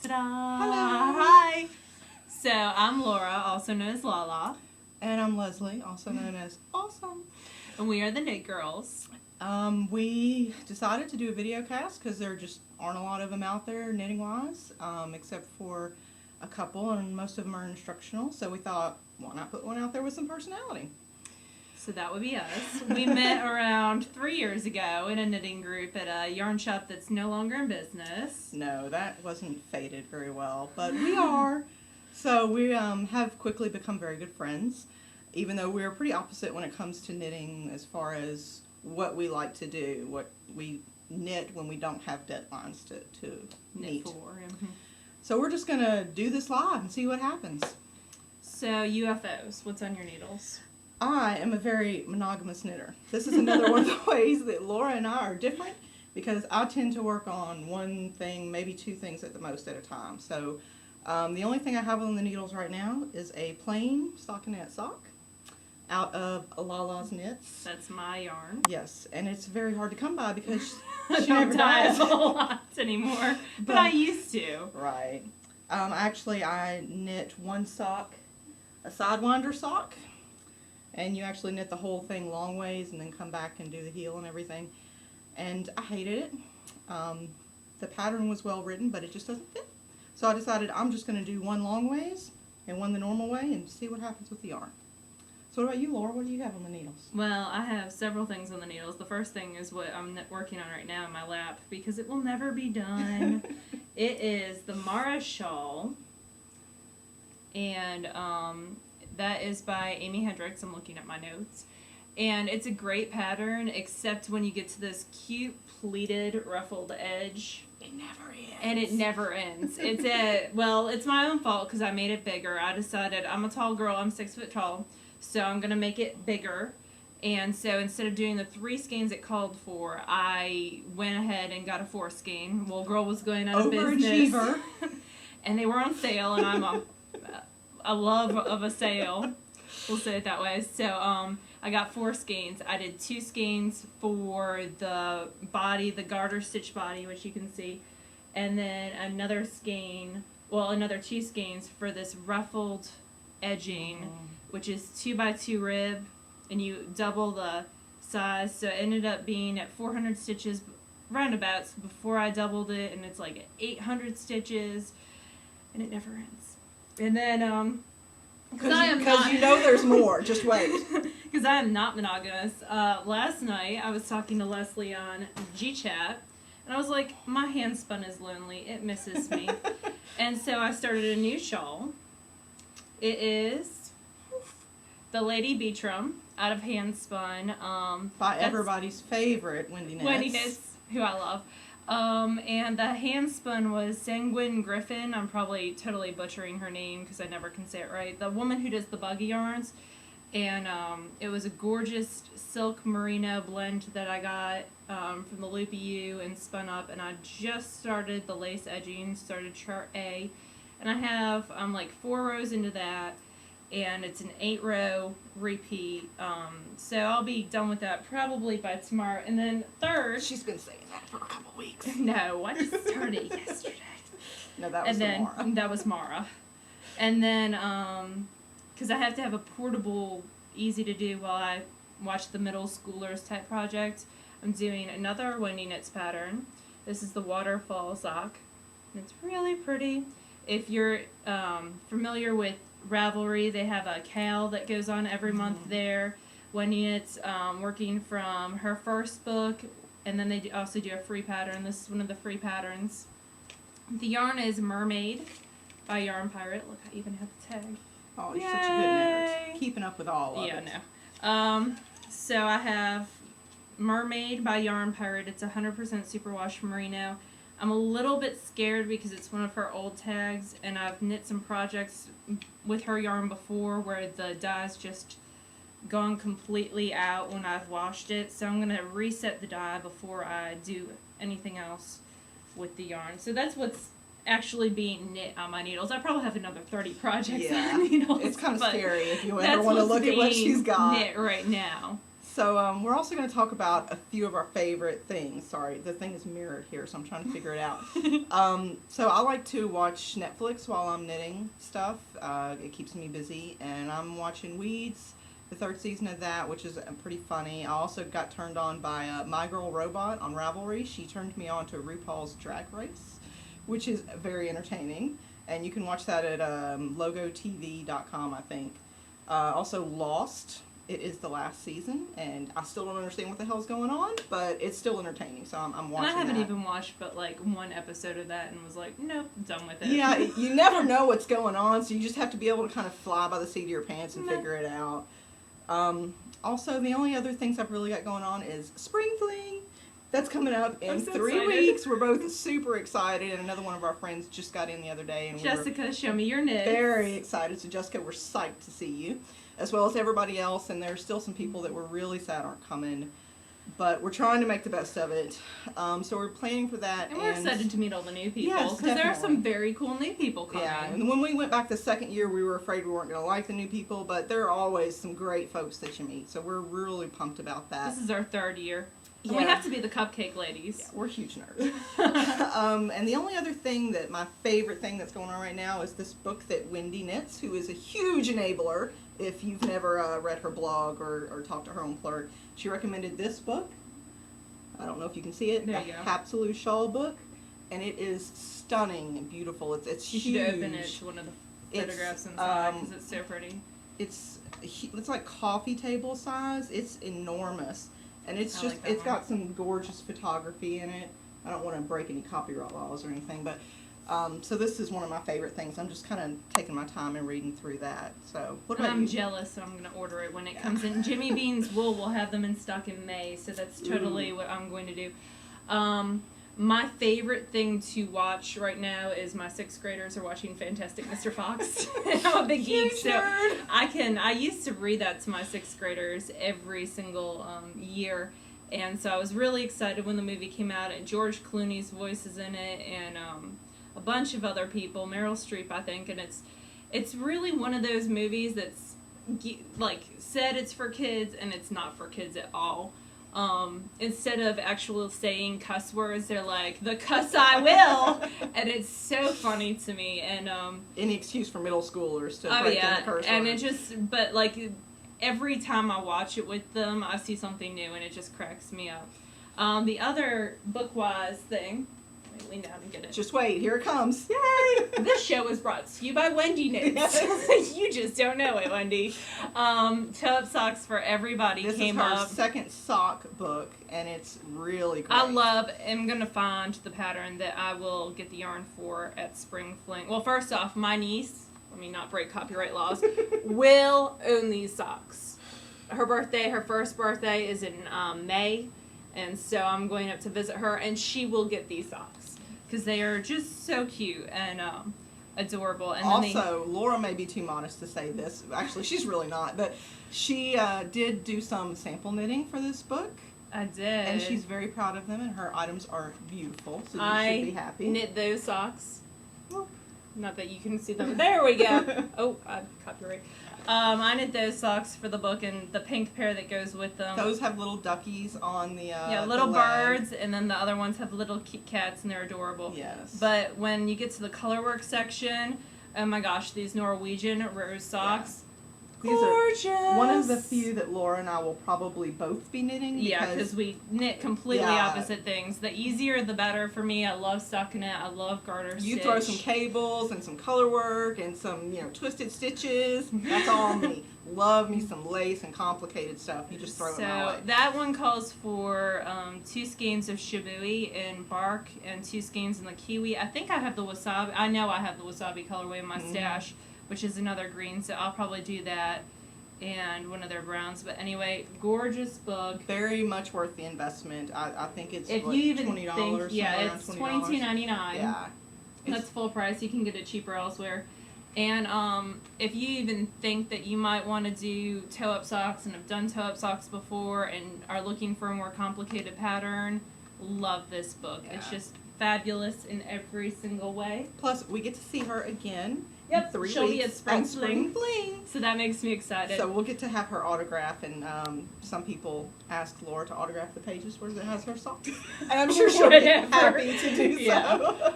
Ta-da! Hello! Hi! So, I'm Laura, also known as Lala. And I'm Leslie, also known as Awesome. And we are the Knitgirlls. We decided to do a video cast because there just aren't a lot of them out there knitting-wise, except for a couple, and most of them are instructional. So we thought, why not put one out there with some personality? So that would be us. We met around 3 years ago in a knitting group at a yarn shop that's no longer in business. No, that wasn't fated very well, but we are. So we have quickly become very good friends, even though we're pretty opposite when it comes to knitting as far as what we like to do, what we knit when we don't have deadlines to knit. For. Mm-hmm. So we're just going to do this live and see what happens. So UFOs, what's on your needles? I am a very monogamous knitter. This is another one of the ways that Laura and I are different, because I tend to work on one thing, maybe two things at the most at a time. So the only thing I have on the needles right now is a plain stockinette sock out of Lala's Knits. That's my yarn. Yes, and it's very hard to come by because I she don't never dye dies. a whole lot anymore, but I used to. Right. Actually, I knit one sock, a sidewinder sock, and you actually knit the whole thing long ways and then come back and do the heel and everything. And I hated it. The pattern was well written, but it just doesn't fit. So I decided I'm just going to do one long ways and one the normal way and see what happens with the yarn. So what about you, Laura? What do you have on the needles? Well, I have several things on the needles. The first thing is what I'm working on right now in my lap, because it will never be done. It is the Mara shawl, and that is by Amy Hendricks. I'm looking at my notes. And it's a great pattern, except when you get to this cute pleated ruffled edge. It never ends. And it never ends. It's my own fault because I made it bigger. I decided I'm a tall girl. I'm 6 foot tall. So I'm going to make it bigger. And so instead of doing the 3 skeins it called for, I went ahead and got a 4 skein. Well, girl was going out of business. Overachiever. And they were on sale, and I'm a love of a sale. We'll say it that way. So I got 4 skeins. I did 2 skeins for the body, the garter stitch body, which you can see. And then another 2 skeins for this ruffled edging, which is 2x2 rib, and you double the size. So it ended up being at 400 stitches roundabouts before I doubled it, and it's like 800 stitches, and it never ends. And then because you know there's more. Just wait. Because I am not monogamous. Last night I was talking to Leslie on GChat, and I was like, my handspun is lonely. It misses me. And so I started a new shawl. It is the Lady Beatram out of Handspun. By everybody's favorite Wendy Knits. Wendy Knits, who I love. And the Handspun was Sanguine Griffin. I'm probably totally butchering her name because I never can say it right. The woman who does the buggy yarns. And it was a gorgeous silk merino blend that I got from the Loopy U and spun up. And I just started the lace edging, started chart A. And I have, I'm like 4 rows into that, and it's an 8-row repeat. So I'll be done with that probably by tomorrow. And then third... She's been saying that for a couple weeks. No, I just started yesterday. No, that was Mara. That was Mara. And then, because I have to have a portable, easy to do while I watch the middle schoolers type project, I'm doing another Wendy Knits pattern. This is the waterfall sock. And it's really pretty. If you're familiar with Ravelry, they have a cal that goes on every month there. Wendy Knits working from her first book, and then they also do a free pattern. This is one of the free patterns. The yarn is Mermaid by Yarn Pirate. Look, I even have the tag. Oh, you're such a good knitter. Keeping up with all of it. Yeah, no. So I have Mermaid by Yarn Pirate. It's 100% superwash merino. I'm a little bit scared because it's one of her old tags, and I've knit some projects with her yarn before where the dye's just gone completely out when I've washed it. So I'm going to reset the dye before I do anything else with the yarn. So that's what's actually being knit on my needles. I probably have another 30 projects on needles. It's kind of scary if you ever want to look at what she's got. Knit right now. So we're also going to talk about a few of our favorite things. Sorry, the thing is mirrored here, so I'm trying to figure it out. So I like to watch Netflix while I'm knitting stuff. It keeps me busy, and I'm watching Weeds, the 3rd season of that, which is pretty funny. I also got turned on by My Girl Robot on Ravelry. She turned me on to RuPaul's Drag Race, which is very entertaining, and you can watch that at logotv.com, I think. Also Lost. It is the last season, and I still don't understand what the hell's going on, but it's still entertaining, so I'm watching that. And I haven't even watched but like one episode of that and was like, nope, done with it. Yeah, you never know what's going on, so you just have to be able to kind of fly by the seat of your pants and figure it out. Also, the only other things I've really got going on is Spring Fling. That's coming up in 3 weeks. We're both super excited, and another one of our friends just got in the other day. And Jessica, show me your knits. Very excited. So Jessica, we're psyched to see you, as well as everybody else, and there's still some people that we're really sad aren't coming, but we're trying to make the best of it. So we're planning for that. And we're excited to meet all the new people, because there are some very cool new people coming. Yeah, and when we went back the second year, we were afraid we weren't going to like the new people, but there are always some great folks that you meet, so we're really pumped about that. This is our 3rd year. And we have to be the cupcake ladies. Yeah, we're huge nerds. And the only other thing my favorite thing that's going on right now is this book that Wendy knits, who is a huge enabler. If you've never read her blog or talked to her own clerk, she recommended this book. I don't know if you can see it. There you go. Capsulou shawl book, and it is stunning and beautiful. It's huge. You should open it to one of the photographs inside because it's so pretty. It's like coffee table size. It's enormous. And it's just, it's got some gorgeous photography in it. I don't want to break any copyright laws or anything, but so this is one of my favorite things. I'm just kind of taking my time and reading through that. So what about you? I'm jealous, so I'm going to order it when it comes in. Jimmy Bean's Wool will have them in stock in May, so that's totally what I'm going to do. My favorite thing to watch right now is my 6th graders are watching Fantastic Mr. Fox. I'm a big geek, so I used to read that to my 6th graders every single year, and so I was really excited when the movie came out, and George Clooney's voice is in it, and a bunch of other people, Meryl Streep, I think, and it's really one of those movies that's like said it's for kids, and it's not for kids at all. Instead of actually saying cuss words, they're like, the cuss I will, and it's so funny to me, and any excuse for middle schoolers to break in the curse and word. it just, but like, every time I watch it with them, I see something new, and it just cracks me up. The other book-wise thing, let me lean down and get it. Just wait, here it comes. Yay! This show is brought to you by Wendy Knits. You just don't know it, Wendy. Toe-Up Socks for Everybody came up. This is her 2nd sock book, and it's really great. I'm going to find the pattern that I will get the yarn for at Spring Fling. Well, first off, my niece, let me not break copyright laws, will own these socks. Her first birthday is in May, and so I'm going up to visit her, and she will get these socks. Because they are just so cute and adorable. And also, Laura may be too modest to say this. Actually, she's really not. But she did do some sample knitting for this book. I did. And she's very proud of them, and her items are beautiful. So you should be happy. I knit those socks. Not that you can see them. There we go. Oh, copyright. I knit those socks for the book, and the pink pair that goes with them. Those have little duckies on the little the birds, and then the other ones have little Kit Kats, and they're adorable. Yes. But when you get to the colorwork section, oh my gosh, these Norwegian rose socks. These gorgeous. Are one of the few that Laura and I will probably both be knitting. Because we knit completely opposite things. The easier, the better for me. I love stockinette. I love garter stitch. You throw some cables and some color work and some, twisted stitches. That's all me. Love me some lace and complicated stuff. You just throw it my way. So that one calls for 2 skeins of shibui in bark and 2 skeins in the kiwi. I think I have the wasabi. I know I have the wasabi colorway in my stash, which is another green, so I'll probably do that and one of their browns. But anyway, gorgeous book. Very much worth the investment. I think it's if you even $20. Think, yeah, it's $22.99. Yeah, that's full price. You can get it cheaper elsewhere. And if you even think that you might want to do toe-up socks and have done toe-up socks before and are looking for a more complicated pattern, love this book. Yeah. It's just fabulous in every single way. Plus, we get to see her again. Yep, in 3 she'll be weeks. at Spring and Spring Fling. Fling. So that makes me excited. So we'll get to have her autograph, and some people ask Laura to autograph the pages where it has her socks, and I'm sure she'll be Whatever. happy to do so. Yeah.